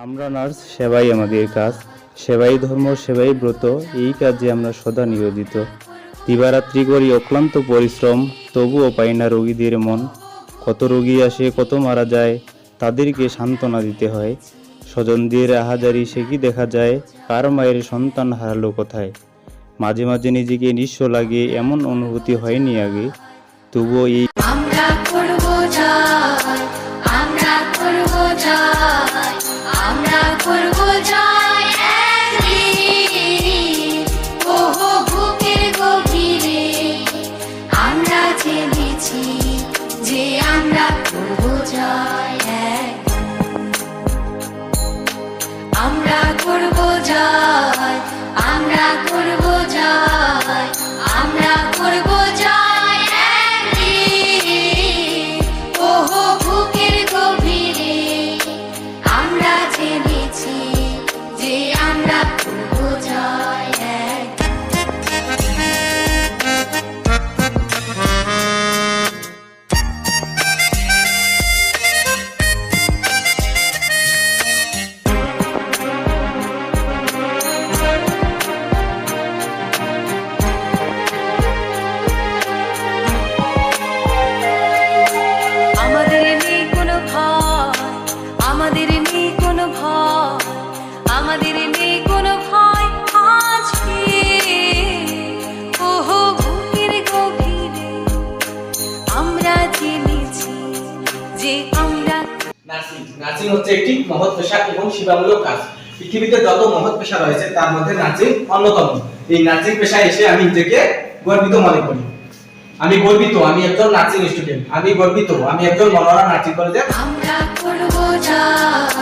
আমরা নার্স, সেবাই আমাদের কাজ। সেবাই ধর্ম, সেবাই ব্রত, এই কাজে আমরা সদা নিয়োজিত। দিবারাত্রি করি অক্লান্ত পরিশ্রম, তবুও পাই না রোগীদের মন। কত রোগী আসে, কত মারা যায়, তাদেরকে সান্ত্বনা দিতে হয়। স্বজনদের আহাজারি সে কি দেখা যায়, কার মায়ের সন্তান হারালো কোথায়। মাঝে মাঝে নিজেকে নিঃস্ব লাগে, এমন অনুভূতি হয়নি আগে। তবুও এই আমরা করব জয়, আমরা করব জয়, আমরা করব জয় একদিন। ওহো বুকের গভীরে আমরা জেনেছি যে আমরা করব জয় একদিন। আমরা করব জয়, আমরা করব জয়, আমরা করব জয় একদিন। ওহো বুকের গভীরে আমরা জেনেছি যে আমরা করব জয় একদিন। আমাদের নেই কোনো ভয়, আমাদের নেই কোনো ভয়, আমাদের নেই কোনো ভয় আজকে। ওহো বুকের গভীরে আমরা জেনেছি যে আমরা নার্সিং হচ্ছে একটি মহৎ পেশা এবং সেবামূলক কাজ। পৃথিবীতে যত মহৎ পেশা রয়েছে তার মধ্যে নার্সিং অন্যতম। এই নার্সিং পেশায় এসে আমি নিজেকে গর্বিত মনে করি। আমি গর্বিত, আমি একজন নার্সিং স্টুডেন্ট। আমি গর্বিত, আমি একজন মনোহরা নার্সিং কলেজের। আমরা করব জয়।